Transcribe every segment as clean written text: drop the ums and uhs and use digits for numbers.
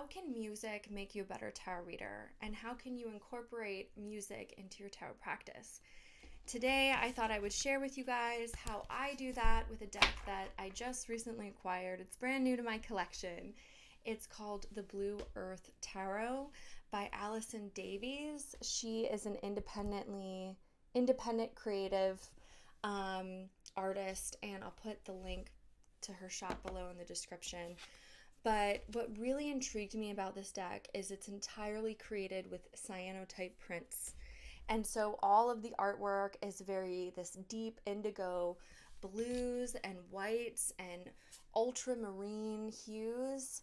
can music make you a better tarot reader? And how can you incorporate music into your tarot practice? Today, I thought I would share with you guys how I do that with a deck that I just recently acquired. It's brand new to my collection. It's called the Blue Earth Tarot by Alyson Davies. She is an independent creative artist, and I'll put the link to her shop below in the description. But what really intrigued me about this deck is it's entirely created with cyanotype prints. And so all of the artwork is this deep indigo blues and whites and ultramarine hues,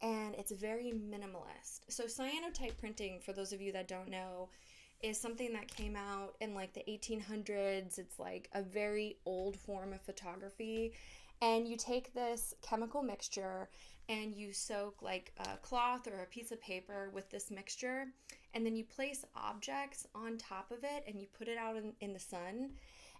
and it's very minimalist. So cyanotype printing, for those of you that don't know, is something that came out in like the 1800s. It's like a very old form of photography. And you take this chemical mixture and you soak like a cloth or a piece of paper with this mixture, and then you place objects on top of it and you put it out in the sun.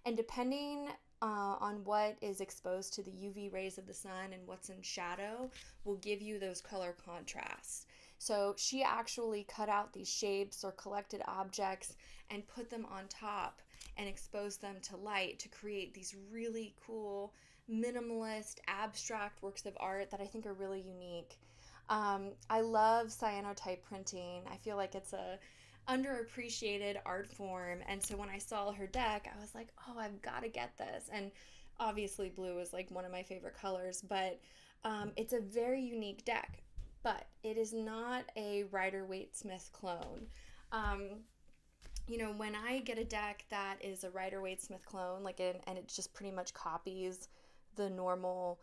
And depending on what is exposed to the UV rays of the sun and what's in shadow will give you those color contrasts. So she actually cut out these shapes or collected objects and put them on top and exposed them to light to create these really cool minimalist abstract works of art that I think are really unique. I love cyanotype printing. I feel like it's a underappreciated art form, and so when I saw her deck, I was like, oh, I've got to get this. And obviously blue is like one of my favorite colors, but it's a very unique deck, but it is not a Rider-Waite-Smith clone. When I get a deck that is a Rider-Waite-Smith clone, and it just pretty much copies the normal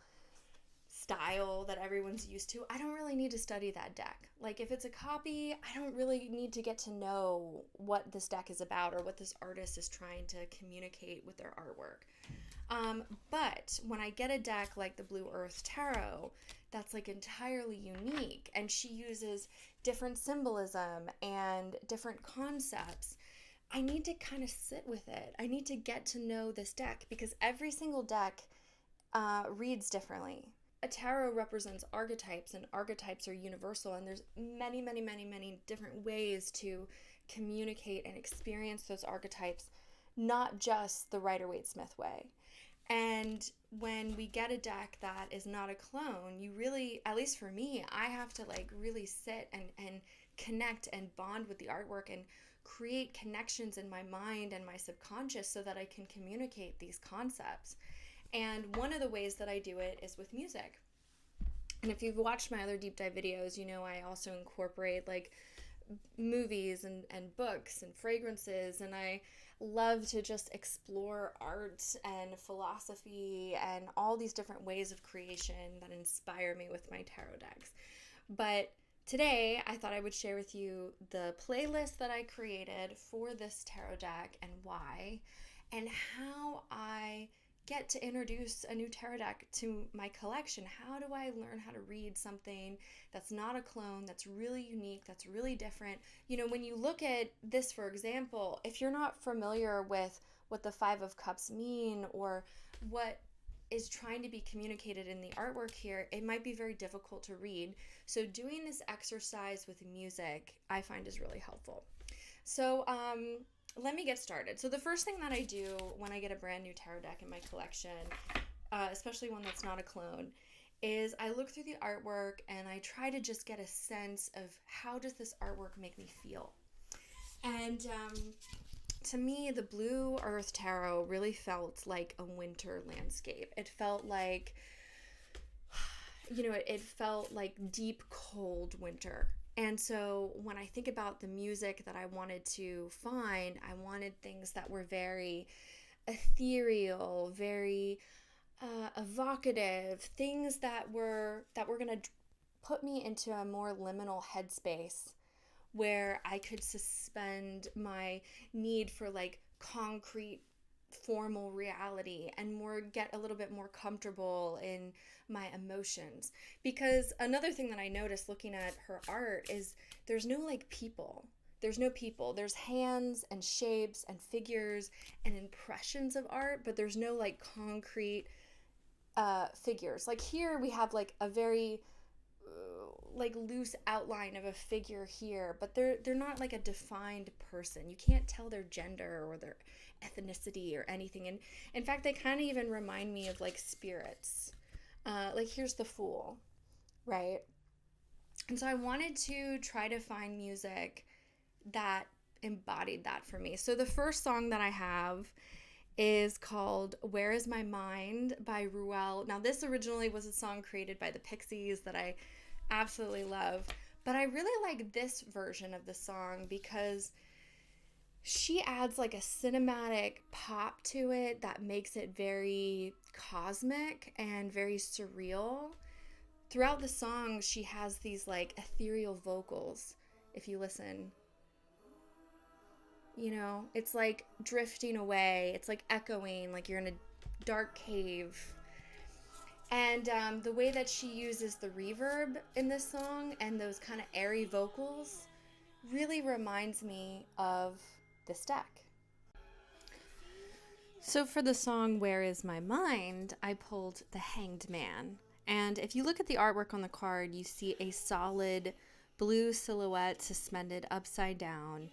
style that everyone's used to, I don't really need to study that deck. Like, if it's a copy, I don't really need to get to know what this deck is about or what this artist is trying to communicate with their artwork. But when I get a deck like the Blue Earth Tarot that's like entirely unique, and she uses different symbolism and different concepts, I need to kind of sit with it. I need to get to know this deck, because every single deck reads differently. A tarot represents archetypes, and archetypes are universal, and there's many, many, many, many different ways to communicate and experience those archetypes, not just the Rider-Waite-Smith way. And when we get a deck that is not a clone, you really, at least for me, I have to like really sit and connect and bond with the artwork and create connections in my mind and my subconscious so that I can communicate these concepts. And one of the ways that I do it is with music. And if you've watched my other deep dive videos, you know I also incorporate like movies and books and fragrances, and I love to just explore art and philosophy and all these different ways of creation that inspire me with my tarot decks. But today, I thought I would share with you the playlist that I created for this tarot deck and why, and how I get to introduce a new tarot deck to my collection. How do I learn how to read something that's not a clone, that's really unique, that's really different? When you look at this, for example, if you're not familiar with what the Five of Cups mean or what is trying to be communicated in the artwork here, it might be very difficult to read. So doing this exercise with music, I find, is really helpful. So, let me get started. So the first thing that I do when I get a brand new tarot deck in my collection, especially one that's not a clone, is I look through the artwork and I try to just get a sense of how does this artwork make me feel. And to me, the Blue Earth Tarot really felt like a winter landscape. It felt like, it felt like deep, cold winter. And so when I think about the music that I wanted to find, I wanted things that were very ethereal, very evocative, things that were going to put me into a more liminal headspace where I could suspend my need for like concrete formal reality and get a little bit more comfortable in my emotions. Because another thing that I noticed looking at her art is there's no like people. There's no people. There's hands and shapes and figures and impressions of art, but there's no like concrete figures. Like here we have like a very like loose outline of a figure here, but they're not like a defined person. You can't tell their gender or their ethnicity or anything. And in fact, they kind of even remind me of like spirits. Like here's the Fool, right? And so I wanted to try to find music that embodied that for me. So the first song that I have is called Where Is My Mind by Ruel. Now this originally was a song created by the Pixies that I absolutely love, but I really like this version of the song because she adds like a cinematic pop to it that makes it very cosmic and very surreal. Throughout the song, she has these like ethereal vocals. If you listen, you know, it's like drifting away. It's like echoing, like you're in a dark cave. And the way that she uses the reverb in this song and those kind of airy vocals really reminds me of this deck. So for the song Where Is My Mind, I pulled the Hanged Man. And if you look at the artwork on the card, you see a solid blue silhouette suspended upside down,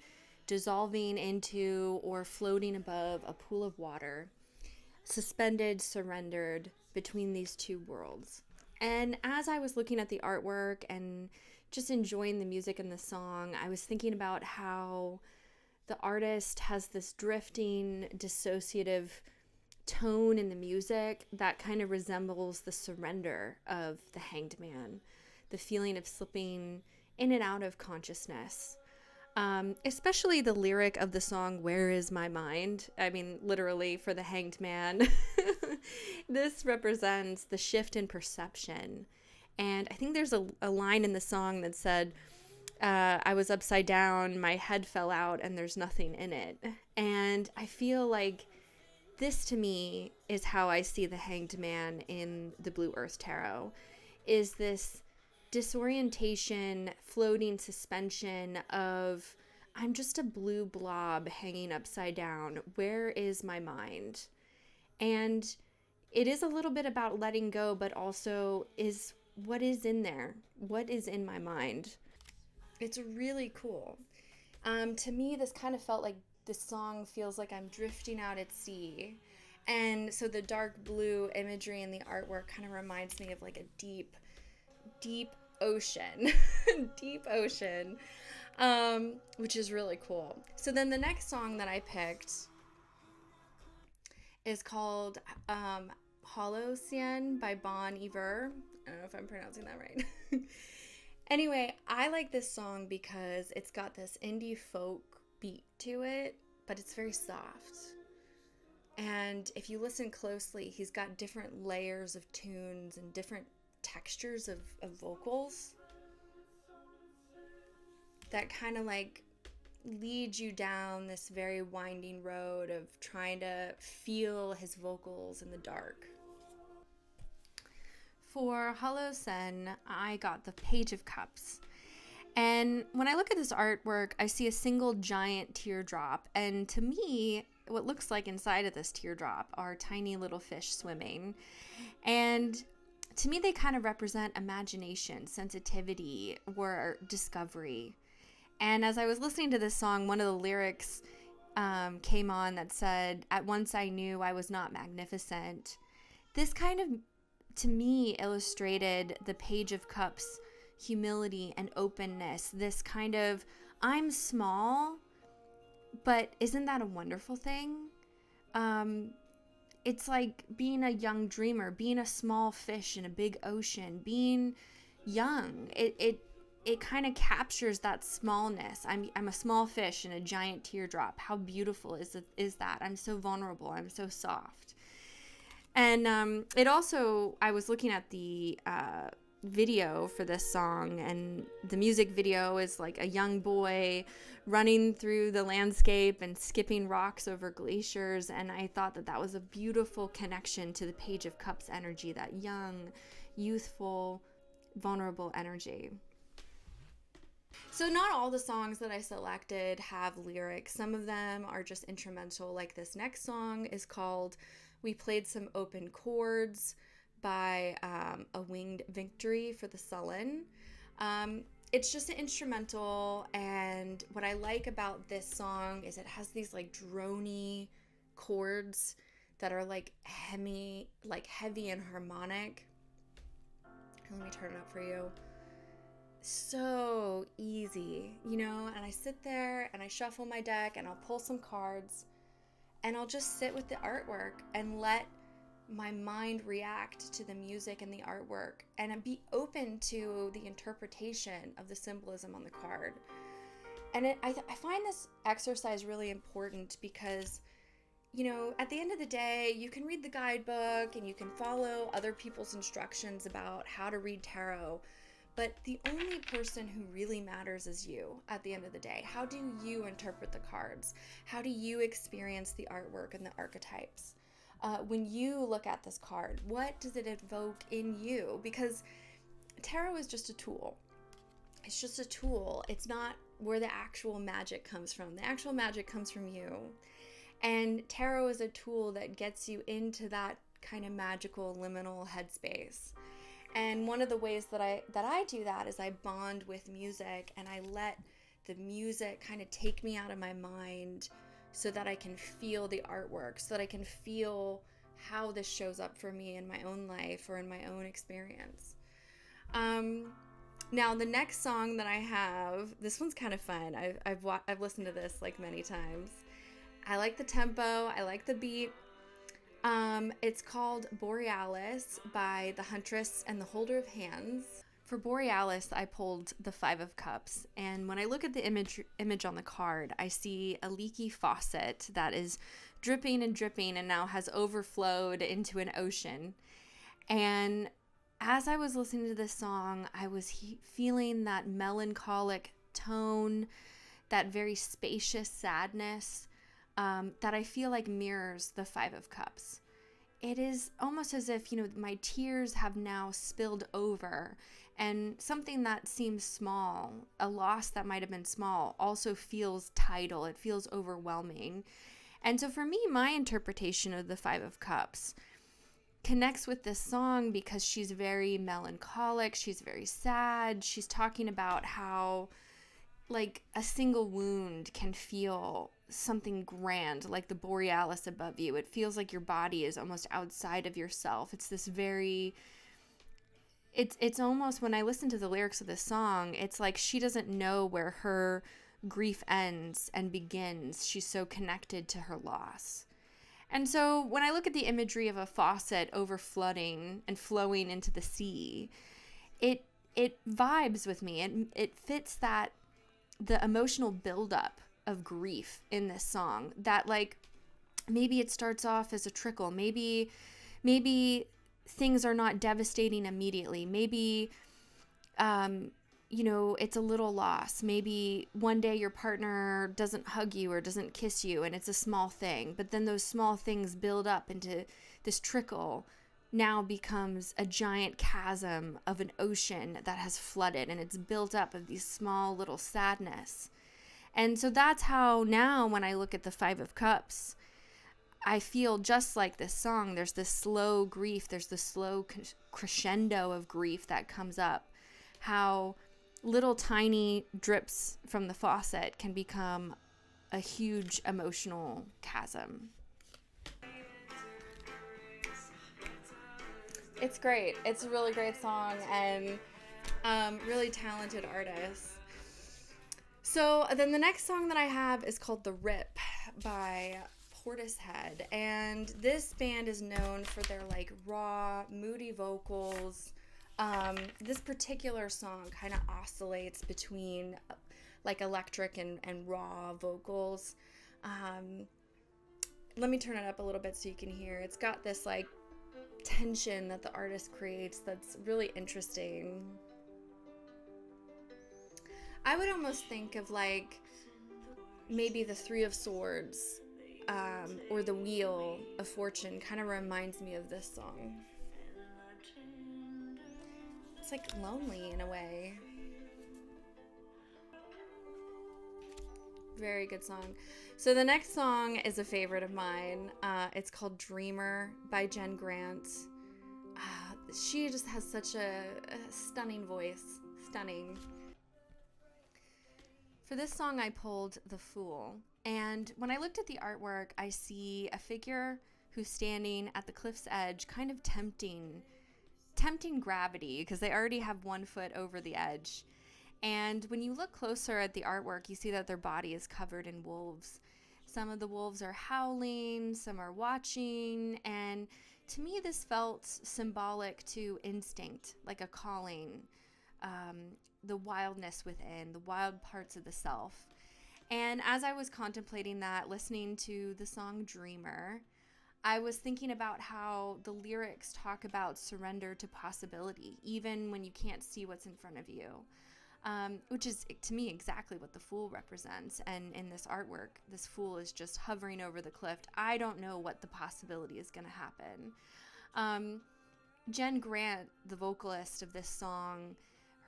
dissolving into or floating above a pool of water, suspended, surrendered between these two worlds. And as I was looking at the artwork and just enjoying the music in the song, I was thinking about how the artist has this drifting, dissociative tone in the music that kind of resembles the surrender of the hanged man, the feeling of slipping in and out of consciousness. Especially the lyric of the song, Where Is My Mind? I mean, literally, for the hanged man. This represents the shift in perception. And I think there's a line in the song that said, I was upside down, my head fell out, and there's nothing in it. And I feel like this, to me, is how I see the hanged man in the Blue Earth Tarot, is this disorientation, floating suspension of, I'm just a blue blob hanging upside down. Where is my mind? And it is a little bit about letting go, but also is what is in there? What is in my mind? It's really cool. To me, this kind of felt like this song feels like I'm drifting out at sea. And so the dark blue imagery in the artwork kind of reminds me of like a deep, deep ocean, deep ocean, which is really cool. So then the next song that I picked is called Holocene by Bon Iver. I don't know if I'm pronouncing that right. Anyway, I like this song because it's got this indie folk beat to it, but it's very soft. And if you listen closely, he's got different layers of tunes and different textures of vocals that kind of like lead you down this very winding road of trying to feel his vocals in the dark. For Holocene, I got the Page of Cups. And when I look at this artwork, I see a single giant teardrop. And to me, what looks like inside of this teardrop are tiny little fish swimming. And to me, they kind of represent imagination, sensitivity, or discovery. And as I was listening to this song, one of the lyrics came on that said, "At once I knew I was not magnificent." This kind of, to me, illustrated the Page of Cups' humility and openness. This kind of, I'm small, but isn't that a wonderful thing? It's like being a young dreamer, being a small fish in a big ocean, being young. It kind of captures that smallness. I'm a small fish in a giant teardrop. How beautiful is that? I'm so vulnerable. I'm so soft. And it also, I was looking at the video for this song, and the music video is like a young boy running through the landscape and skipping rocks over glaciers, and I thought that was a beautiful connection to the Page of Cups energy, that young, youthful, vulnerable energy. So not all the songs that I selected have lyrics. Some of them are just instrumental, like this next song is called We Played Some Open Chords by A Winged Victory for the Sullen. It's just an instrumental, and what I like about this song is it has these like drony chords that are like heavy and harmonic. Let me turn it up for you. So easy, you know, and I sit there and I shuffle my deck and I'll pull some cards and I'll just sit with the artwork and let my mind react to the music and the artwork and be open to the interpretation of the symbolism on the card. And I find this exercise really important because, you know, at the end of the day, you can read the guidebook and you can follow other people's instructions about how to read tarot, but the only person who really matters is you at the end of the day. How do you interpret the cards? How do you experience the artwork and the archetypes? When you look at this card, what does it evoke in you? Because tarot is just a tool. It's just a tool. It's not where the actual magic comes from. The actual magic comes from you. And tarot is a tool that gets you into that kind of magical liminal headspace. And one of the ways that I do that is I bond with music and I let the music kind of take me out of my mind so that I can feel the artwork, so that I can feel how this shows up for me in my own life or in my own experience. Now the next song that I have, this one's kind of fun. I've listened to this like many times. I like the tempo, I like the beat. It's called Borealis by the Huntress and the Holder of Hands. For Borealis, I pulled the Five of Cups, and when I look at the image on the card, I see a leaky faucet that is dripping and dripping and now has overflowed into an ocean. And as I was listening to this song, I was feeling that melancholic tone, that very spacious sadness that I feel like mirrors the Five of Cups. It is almost as if, you know, my tears have now spilled over, and something that seems small, a loss that might have been small, also feels tidal. It feels overwhelming. And so for me, my interpretation of the Five of Cups connects with this song because she's very melancholic, she's very sad. She's talking about how like a single wound can feel something grand, like the Borealis above you. It feels like your body is almost outside of yourself. It's this very, it's almost, when I listen to the lyrics of this song, it's like she doesn't know where her grief ends and begins. She's so connected to her loss. And so when I look at the imagery of a faucet overflooding and flowing into the sea, it vibes with me. It fits that, the emotional buildup of grief in this song, that like maybe it starts off as a trickle, maybe things are not devastating immediately, maybe you know, it's a little loss, maybe one day your partner doesn't hug you or doesn't kiss you and it's a small thing, but then those small things build up into this trickle, now becomes a giant chasm of an ocean that has flooded, and it's built up of these small little sadness. And so that's how now when I look at the Five of Cups, I feel just like this song. There's this slow grief, there's this slow crescendo of grief that comes up. How little tiny drips from the faucet can become a huge emotional chasm. It's great. It's a really great song and really talented artist. So then the next song that I have is called The Rip by Portishead, and this band is known for their like raw, moody vocals. This particular song kind of oscillates between like electric and raw vocals. Let me turn it up a little bit so you can hear. It's got this like tension that the artist creates that's really interesting. I would almost think of like maybe the Three of Swords or the Wheel of Fortune kind of reminds me of this song. It's like lonely in a way. Very good song. So the next song is a favorite of mine. It's called Dreamer by Jenn. She just has such a stunning voice. stunning. For this song, I pulled The Fool. And when I looked at the artwork, I see a figure who's standing at the cliff's edge, kind of tempting gravity, because they already have one foot over the edge. And when you look closer at the artwork, you see that their body is covered in wolves. Some of the wolves are howling, some are watching, and to me this felt symbolic to instinct, like a calling, the wildness within, the wild parts of the self. And as I was contemplating that, listening to the song Dreamer, I was thinking about how the lyrics talk about surrender to possibility, even when you can't see what's in front of you, which is, to me, exactly what the Fool represents. And in this artwork, this Fool is just hovering over the cliff. I don't know what the possibility is going to happen. Jenn Grant, the vocalist of this song,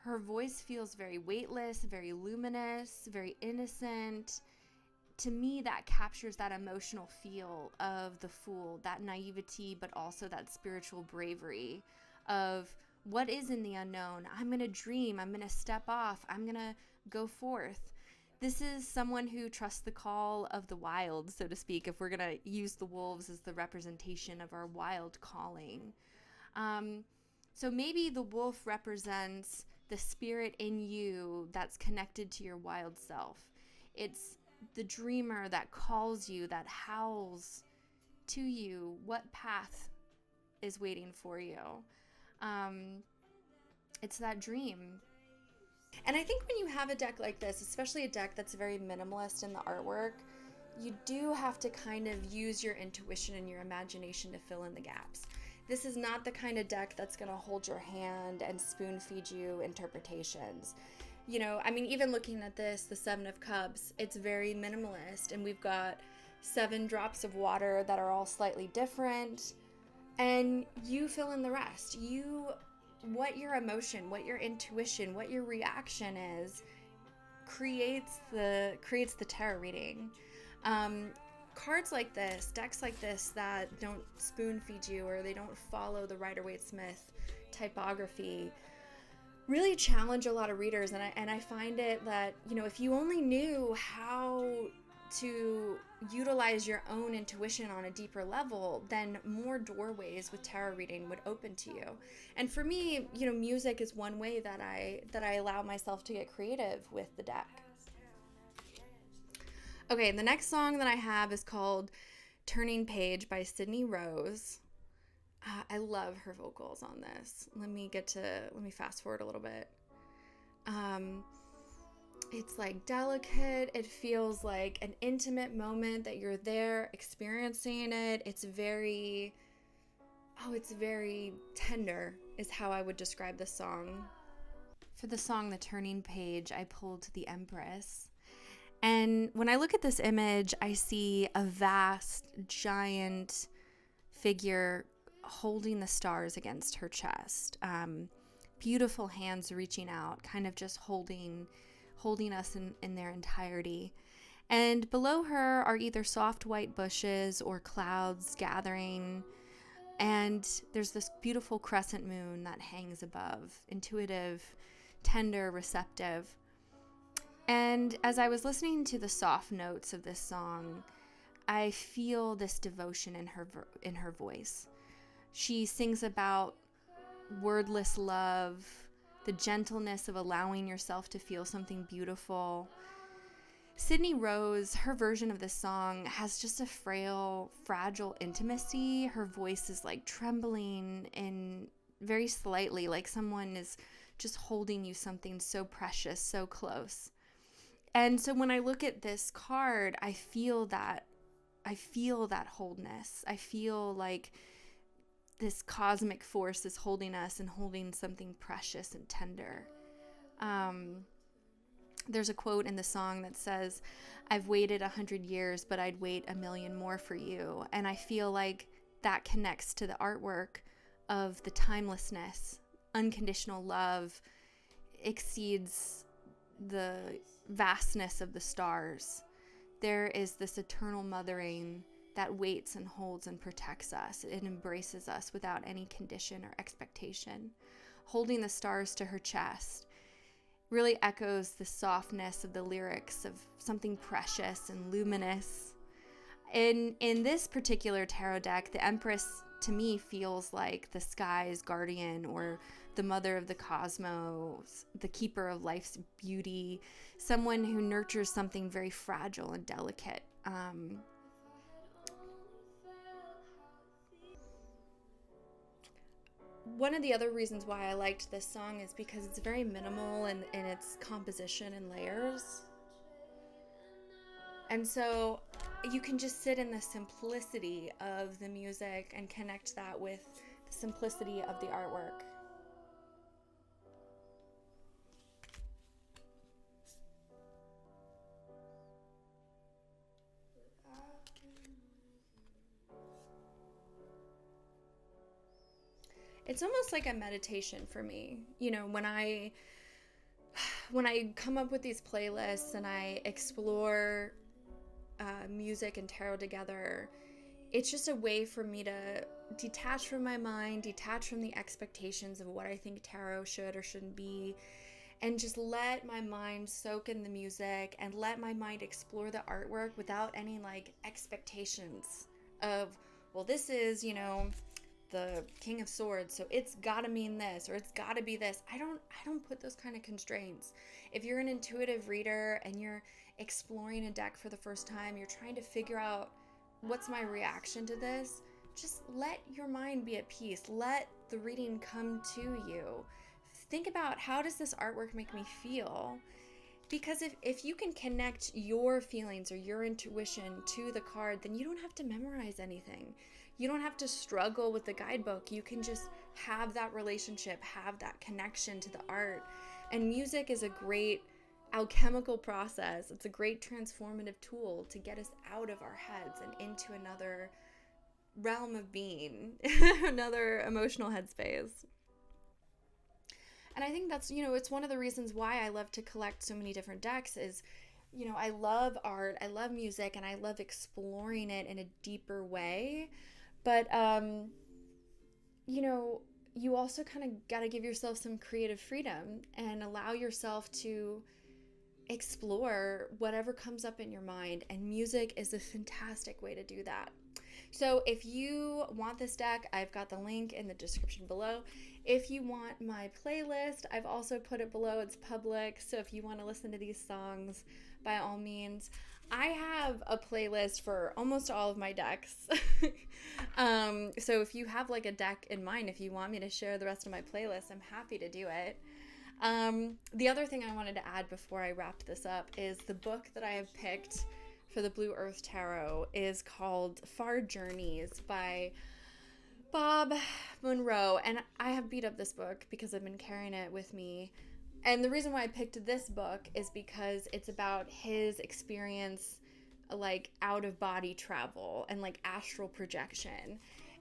her voice feels very weightless, very luminous, very innocent. To me, that captures that emotional feel of the Fool, that naivety, but also that spiritual bravery of what is in the unknown. I'm going to dream. I'm going to step off. I'm going to go forth. This is someone who trusts the call of the wild, so to speak, if we're going to use the wolves as the representation of our wild calling. So maybe the wolf represents the spirit in you that's connected to your wild self. It's the dreamer that calls you, that howls to you what path is waiting for you. It's that dream. And I think when you have a deck like this, especially a deck that's very minimalist in the artwork, you do have to kind of use your intuition and your imagination to fill in the gaps. This is not the kind of deck that's going to hold your hand and spoon feed you interpretations. You know, I mean, even looking at this, the Seven of Cups, it's very minimalist, and we've got 7 drops of water that are all slightly different, and you fill in the rest. What your emotion, what your intuition, what your reaction is, creates the tarot reading. Cards like this, decks like this that don't spoon feed you, or they don't follow the Rider-Waite-Smith typography, really challenge a lot of readers. And I find it that, you know, if you only knew how to utilize your own intuition on a deeper level, then more doorways with tarot reading would open to you. And for me, you know, music is one way that I allow myself to get creative with the deck. Okay, the next song that I have is called Turning Page by Sydney Rose. I love her vocals on this. Let me fast forward a little bit. It's like delicate. It feels like an intimate moment that you're there experiencing it. It's very tender is how I would describe this song. For the song The Turning Page, I pulled the Empress. And when I look at this image, I see a vast, giant figure holding the stars against her chest. Beautiful hands reaching out, kind of just holding us in their entirety. And below her are either soft white bushes or clouds gathering. And there's this beautiful crescent moon that hangs above, intuitive, tender, receptive. And as I was listening to the soft notes of this song, I feel this devotion in her voice. She sings about wordless love, the gentleness of allowing yourself to feel something beautiful. Sydney Rose, her version of this song has just a frail, fragile intimacy. Her voice is like trembling in very slightly, like someone is just holding you something so precious, so close. And so when I look at this card, I feel that wholeness. I feel like this cosmic force is holding us and holding something precious and tender. There's a quote in the song that says, "I've waited 100 years, but I'd wait 1,000,000 more for you." And I feel like that connects to the artwork of the timelessness. Unconditional love exceeds the vastness of the stars. There is this eternal mothering that waits and holds and protects us. It embraces us without any condition or expectation. Holding the stars to her chest, really echoes the softness of the lyrics of something precious and luminous. In this particular tarot deck, the Empress to me feels like the sky's guardian, or the mother of the cosmos, the keeper of life's beauty, someone who nurtures something very fragile and delicate. One of the other reasons why I liked this song is because it's very minimal in its composition and layers. And so you can just sit in the simplicity of the music and connect that with the simplicity of the artwork. It's almost like a meditation for me. You know, when I come up with these playlists and I explore music and tarot together, it's just a way for me to detach from my mind, detach from the expectations of what I think tarot should or shouldn't be, and just let my mind soak in the music and let my mind explore the artwork without any like expectations of, well, this is, you know, the King of Swords, so it's gotta mean this, or it's gotta be this. I don't put those kind of constraints. If you're an intuitive reader and you're exploring a deck for the first time, you're trying to figure out what's my reaction to this, just let your mind be at peace. Let the reading come to you. Think about, how does this artwork make me feel? Because if you can connect your feelings or your intuition to the card, then you don't have to memorize anything. You don't have to struggle with the guidebook. You can just have that relationship, have that connection to the art. And music is a great alchemical process. It's a great transformative tool to get us out of our heads and into another realm of being, another emotional headspace. And I think that's, you know, it's one of the reasons why I love to collect so many different decks is, you know, I love art, I love music, and I love exploring it in a deeper way. But, you know, you also kind of got to give yourself some creative freedom and allow yourself to explore whatever comes up in your mind. And music is a fantastic way to do that. So if you want this deck, I've got the link in the description below. If you want my playlist, I've also put it below. It's public. So if you want to listen to these songs, by all means. I have a playlist for almost all of my decks. So if you have like a deck in mind, if you want me to share the rest of my playlist, I'm happy to do it. The other thing I wanted to add before I wrap this up is the book that I have picked for the Blue Earth Tarot is called Far Journeys by Bob Monroe. And I have beat up this book because I've been carrying it with me. And the reason why I picked this book is because it's about his experience, like out-of-body travel and like astral projection.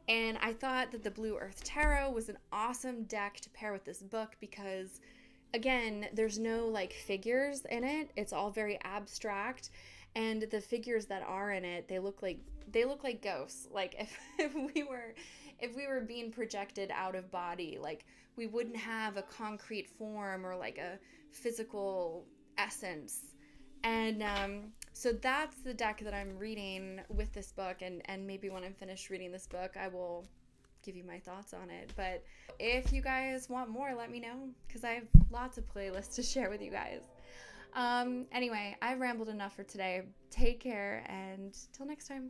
And I thought that the Blue Earth Tarot was an awesome deck to pair with this book because, again, there's no like figures in it. It's all very abstract. And the figures that are in it, they look like ghosts. Like if we were being projected out of body, like we wouldn't have a concrete form or like a physical essence. And so that's the deck that I'm reading with this book. And maybe when I'm finished reading this book, I will give you my thoughts on it. But if you guys want more, let me know, because I have lots of playlists to share with you guys. Anyway, I've rambled enough for today. Take care, and till next time.